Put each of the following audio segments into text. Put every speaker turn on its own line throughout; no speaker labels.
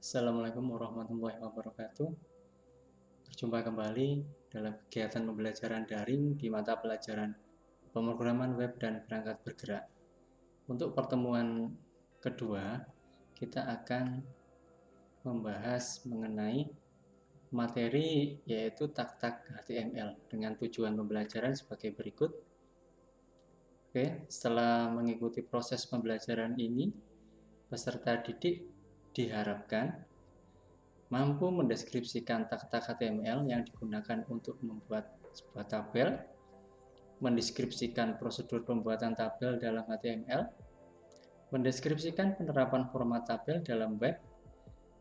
Assalamualaikum warahmatullahi wabarakatuh. Berjumpa kembali dalam kegiatan pembelajaran daring di mata pelajaran pemrograman web dan perangkat bergerak. Untuk pertemuan kedua, kita akan membahas mengenai materi yaitu tag-tag HTML dengan tujuan pembelajaran sebagai berikut. Oke, setelah mengikuti proses pembelajaran ini, peserta didik diharapkan mampu mendeskripsikan tag-tag HTML yang digunakan untuk membuat sebuah tabel, mendeskripsikan prosedur pembuatan tabel dalam HTML, mendeskripsikan penerapan format tabel dalam web,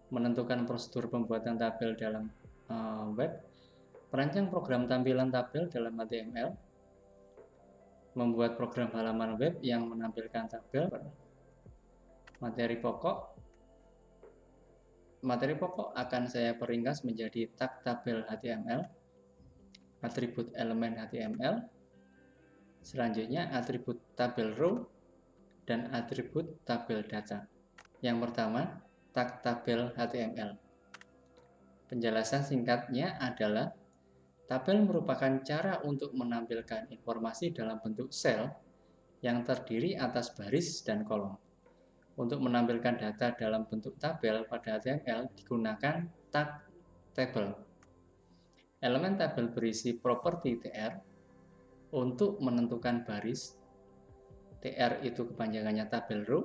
menentukan prosedur pembuatan tabel dalam web, merancang program tampilan tabel dalam HTML, membuat program halaman web yang menampilkan tabel. Materi pokok akan saya peringkas menjadi tag tabel HTML, atribut elemen HTML, selanjutnya atribut tabel row, dan atribut tabel data. Yang pertama, tag tabel HTML. Penjelasan singkatnya adalah tabel merupakan cara untuk menampilkan informasi dalam bentuk sel yang terdiri atas baris dan kolom. Untuk menampilkan data dalam bentuk tabel pada HTML digunakan tag table. Elemen tabel berisi properti TR untuk menentukan baris. TR itu kepanjangannya tabel row,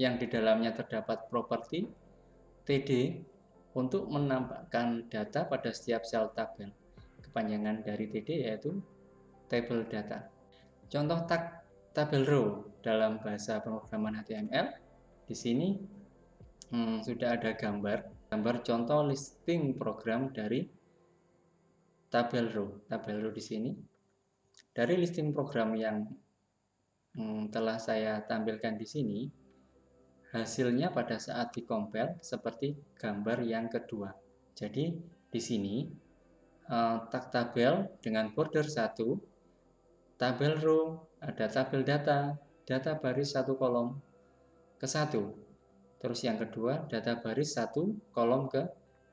yang di dalamnya terdapat properti TD untuk menampakkan data pada setiap sel tabel. Kepanjangan dari TD yaitu table data. Contoh tag tabel row dalam bahasa pemrograman HTML. Di sini sudah ada gambar contoh listing program dari tabel row di sini. Dari listing program yang telah saya tampilkan di sini, hasilnya pada saat dikompil seperti gambar yang kedua. Jadi di sini tag tabel dengan border 1, tabel row, ada tabel data baris 1 kolom ke 1. Terus yang kedua, data baris 1 kolom ke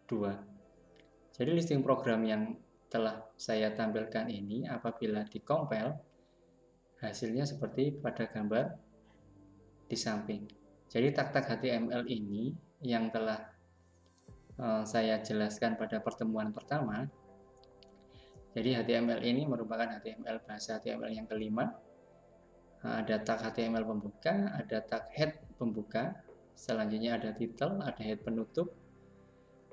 2. Jadi listing program yang telah saya tampilkan ini apabila dikompil, hasilnya seperti pada gambar di samping. Jadi tag-tag HTML ini yang telah saya jelaskan pada pertemuan pertama. Jadi HTML ini merupakan HTML bahasa HTML yang kelima. Ada tag HTML pembuka, ada tag head pembuka, selanjutnya ada title, ada head penutup.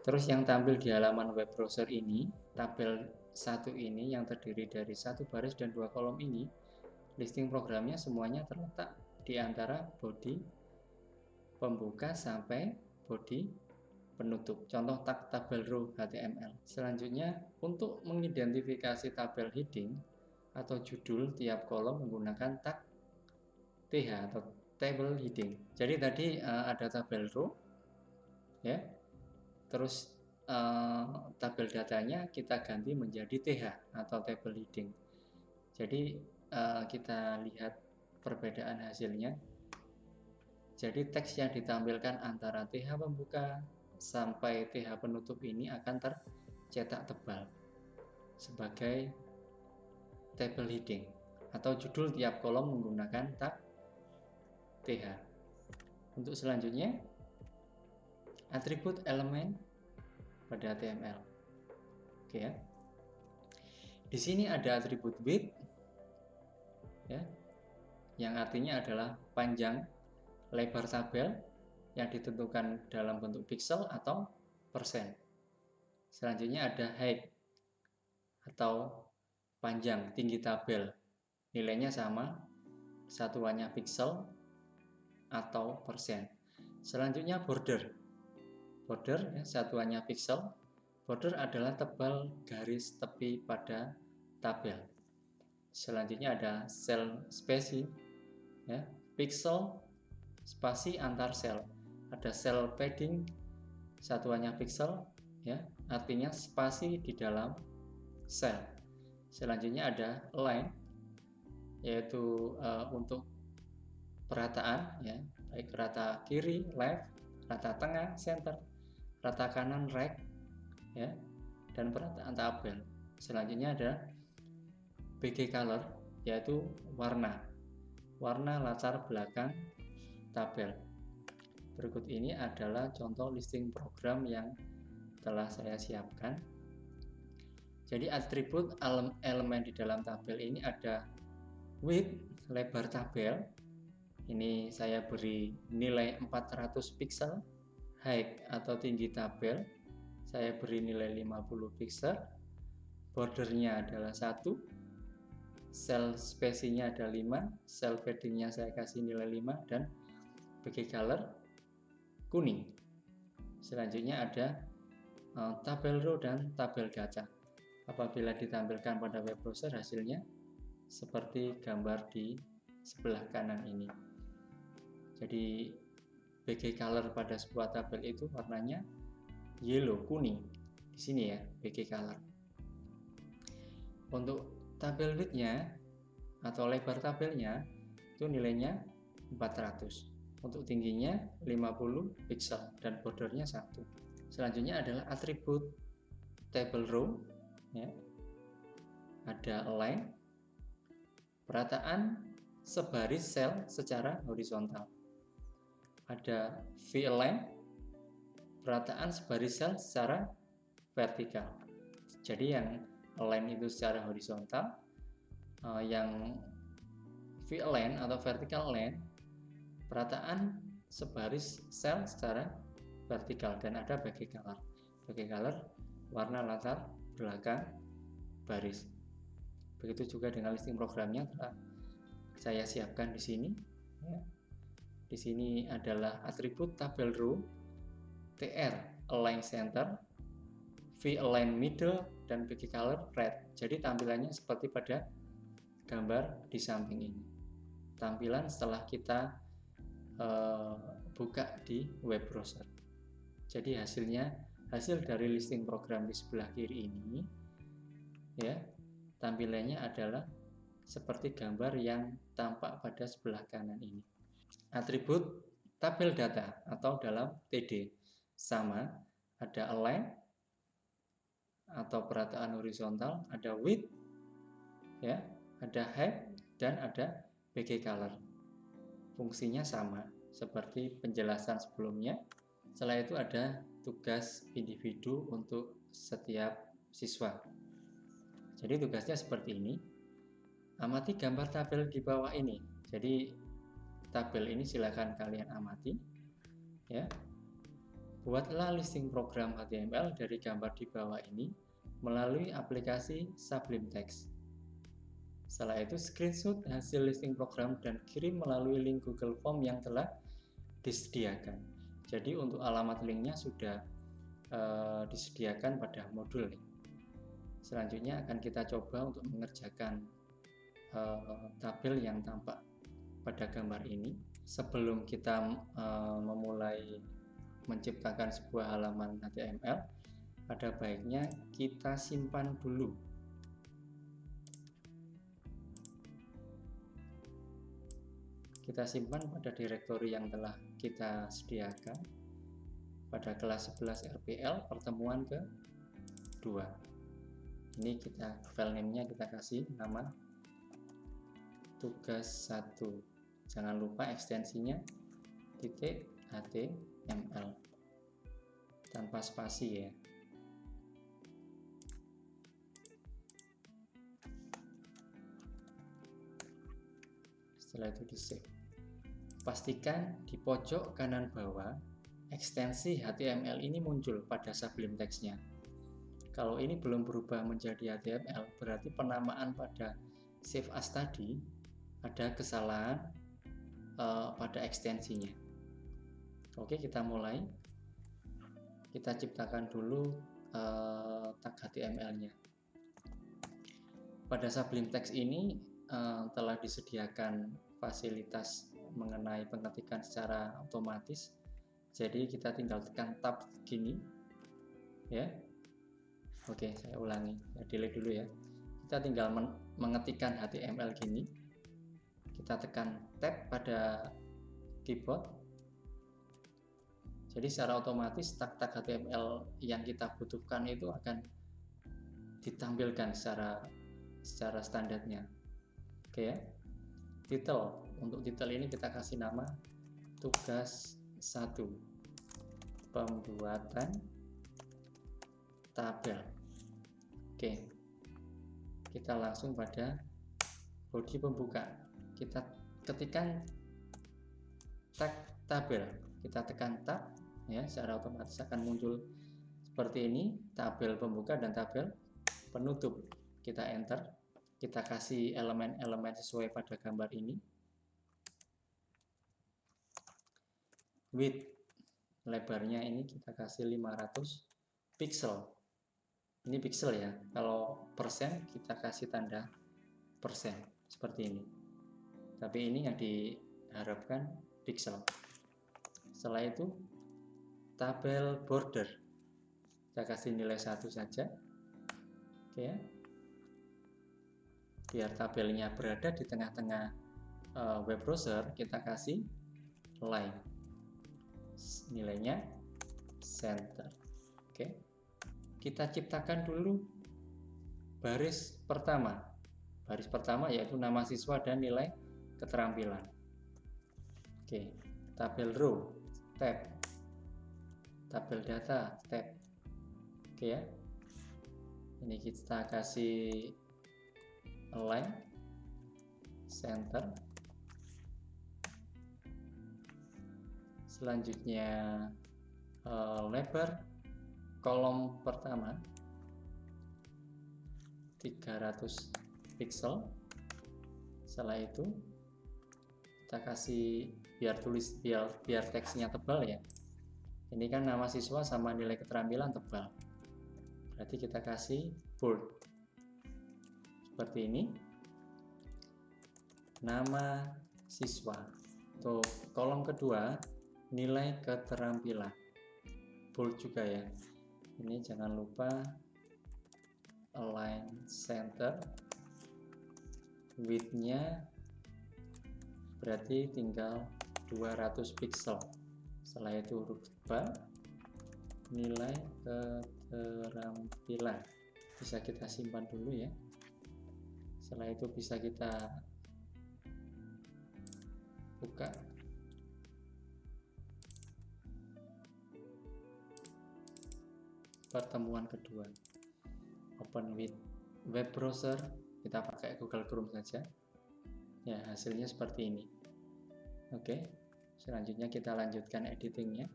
Terus yang tampil di halaman web browser ini, tabel 1 ini yang terdiri dari 1 baris dan 2 kolom ini, listing programnya semuanya terletak di antara body pembuka sampai body penutup. Contoh tag tabel row HTML. Selanjutnya, untuk mengidentifikasi tabel heading atau judul tiap kolom menggunakan tag TH atau table heading. Jadi tadi ada tabel row, ya. Terus tabel datanya kita ganti menjadi TH atau table heading. Jadi kita lihat perbedaan hasilnya. Jadi teks yang ditampilkan antara TH pembuka sampai TH penutup ini akan tercetak tebal sebagai table heading atau judul tiap kolom menggunakan tag TH. Untuk selanjutnya, atribut elemen pada HTML. Oke ya. Di sini ada atribut width, ya, yang artinya adalah panjang lebar tabel yang ditentukan dalam bentuk pixel atau persen. Selanjutnya ada height atau panjang tinggi tabel, nilainya sama, satuannya pixel atau persen. Selanjutnya border, ya, satuannya pixel. Border adalah tebal garis tepi pada tabel. Selanjutnya ada cell spacing, ya, pixel spasi antar sel. Ada cell padding, satuannya pixel, ya, artinya spasi di dalam sel. Selanjutnya ada line, yaitu untuk perataan, ya, baik rata kiri, left, rata tengah, center, rata kanan rek, ya, dan perataan tabel. Selanjutnya ada BG color, yaitu warna latar belakang tabel. Berikut ini adalah contoh listing program yang telah saya siapkan. Jadi atribut elemen di dalam tabel ini ada width, lebar tabel. Ini saya beri nilai 400 pixel. Height atau tinggi tabel saya beri nilai 50 pixel. Bordernya adalah 1. Cell spacingnya ada 5. Cell paddingnya saya kasih nilai 5. Dan BG color kuning. Selanjutnya ada tabel row dan tabel data. Apabila ditampilkan pada web browser, hasilnya seperti gambar di sebelah kanan ini. Jadi BG color pada sebuah tabel itu warnanya yellow, kuning. Di sini ya, BG color. Untuk tabel width-nya atau lebar tabelnya itu nilainya 400. Untuk tingginya 50 pixel dan bordernya 1. Selanjutnya adalah atribut table row, ya. Ada align, perataan sebaris sel secara horizontal. Ada v-align, perataan sebaris sel secara vertikal. Jadi yang align itu secara horizontal, yang v-align atau vertical align perataan sebaris sel secara vertikal, dan ada BG color. BG color warna latar belakang baris. Begitu juga dengan listing programnya telah saya siapkan di sini. Ya. Di sini adalah atribut tabel row, TR align center, V align middle, dan BG color red. Jadi tampilannya seperti pada gambar di samping ini. Tampilan setelah kita buka di web browser. Jadi hasil dari listing program di sebelah kiri ini, ya, tampilannya adalah seperti gambar yang tampak pada sebelah kanan ini. Atribut tabel data atau dalam TD sama, ada align atau perataan horizontal, ada width, ya, ada height, dan ada BG color. Fungsinya sama seperti penjelasan sebelumnya. Setelah itu ada tugas individu untuk setiap siswa. Jadi tugasnya seperti ini. Amati gambar tabel di bawah ini. Jadi tabel ini silakan kalian amati, ya. Buatlah listing program HTML dari gambar di bawah ini melalui aplikasi Sublime Text. Setelah itu screenshot hasil listing program dan kirim melalui link Google Form yang telah disediakan. Jadi untuk alamat linknya sudah disediakan pada modul. Selanjutnya akan kita coba untuk mengerjakan tabel yang tampak pada gambar ini. Sebelum kita memulai menciptakan sebuah halaman HTML, ada baiknya kita simpan dulu. Kita simpan pada direktori yang telah kita sediakan pada kelas 11 RPL pertemuan ke-2. Ini kita file name-nya kita kasih nama tugas 1. Jangan lupa ekstensinya .html tanpa spasi, ya. Setelah itu di save. Pastikan di pojok kanan bawah ekstensi HTML ini muncul pada Sublime Text-nya. Kalau ini belum berubah menjadi HTML, berarti penamaan pada save as tadi ada kesalahan pada ekstensinya. Oke, kita mulai. Kita ciptakan dulu tag HTML-nya. Pada Sublime Text ini telah disediakan fasilitas mengenai pengetikan secara otomatis. Jadi kita tinggal tekan tab gini, ya. Oke, saya ulangi, saya delete dulu ya. Kita tinggal mengetikkan HTML gini. Kita tekan tab pada keyboard. Jadi secara otomatis tag-tag HTML yang kita butuhkan itu akan ditampilkan secara standarnya. Oke ya. Title, untuk title ini kita kasih nama tugas 1, pembuatan tabel. Oke, kita langsung pada body pembuka. Kita ketikkan tag tabel, kita tekan tab ya, secara otomatis akan muncul seperti ini, tabel pembuka dan tabel penutup. Kita enter, kita kasih elemen-elemen sesuai pada gambar ini. Width, lebarnya ini kita kasih 500 pixel. Ini pixel ya, kalau persen kita kasih tanda persen seperti ini, tapi ini yang diharapkan pixel. Setelah itu tabel border, kita kasih nilai 1 saja. Oke ya, biar tabelnya berada di tengah-tengah web browser, kita kasih line, nilainya center. Oke, kita ciptakan dulu baris pertama. Baris pertama yaitu nama siswa dan nilai keterampilan. Oke, tabel row, tab, tabel data, tab. Oke ya, ini kita kasih align, center. Selanjutnya lebar kolom pertama 300 pixel. Setelah itu kita kasih biar teksnya tebal ya. Ini kan nama siswa sama nilai keterampilan tebal, berarti kita kasih bold seperti ini. Nama siswa. Untuk kolom kedua nilai keterampilan bold juga ya. Ini jangan lupa align center, width-nya berarti tinggal 200 pixel. Setelah itu huruf tebal, nilai keterampilan bisa kita simpan dulu ya. Setelah itu bisa kita buka. Pertemuan kedua, open with web browser, kita pakai Google Chrome saja ya, hasilnya seperti ini. Oke, selanjutnya kita lanjutkan editingnya.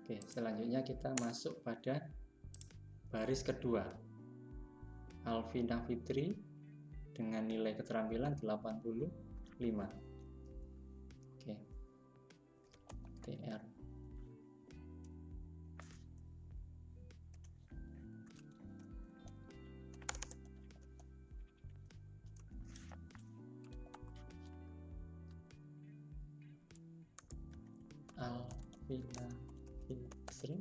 Oke, selanjutnya kita masuk pada baris kedua, Alvina Fitri dengan nilai keterampilan 85. Oke, TR Alvina Fitri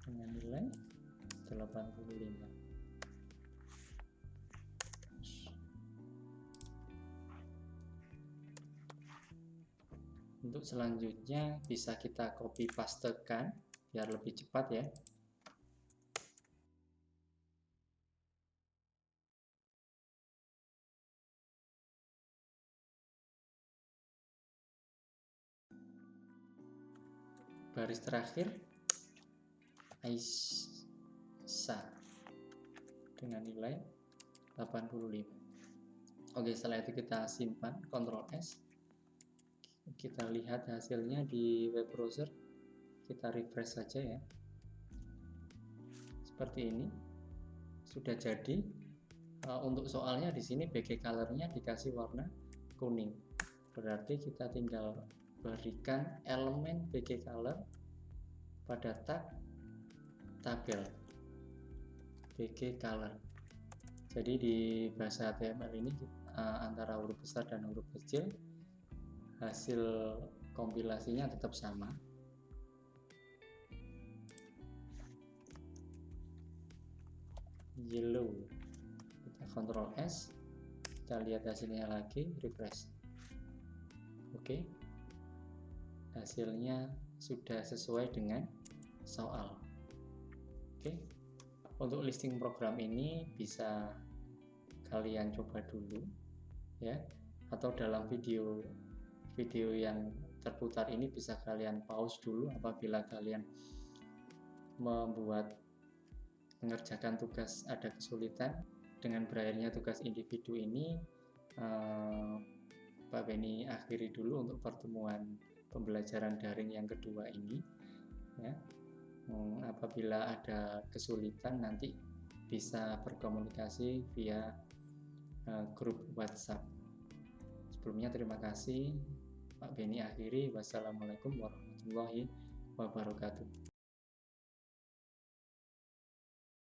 dengan nilai 85. Untuk selanjutnya bisa kita copy pastekan biar lebih cepat ya. Baris terakhir Aisyah dengan nilai 85. Oke, setelah itu kita simpan, Ctrl S. Kita lihat hasilnya di web browser. Kita refresh saja ya. Seperti ini. Sudah jadi. Untuk soalnya di sini background color-nya dikasih warna kuning. Berarti kita tinggal berikan elemen background color pada tag tabel background color. Jadi di bahasa HTML ini antara huruf besar dan huruf kecil hasil kompilasinya tetap sama. Yellow, kita Ctrl S, kita lihat hasilnya lagi, refresh. Oke, hasilnya sudah sesuai dengan soal. Oke, untuk listing program ini bisa kalian coba dulu ya, atau dalam video yang terputar ini bisa kalian pause dulu apabila kalian mengerjakan tugas ada kesulitan. Dengan berakhirnya tugas individu ini, Pak Beni akhiri dulu untuk pertemuan pembelajaran daring yang kedua ini ya. Apabila ada kesulitan nanti bisa berkomunikasi via grup WhatsApp. Sebelumnya terima kasih, Pak Beni akhiri. Wassalamualaikum warahmatullahi wabarakatuh.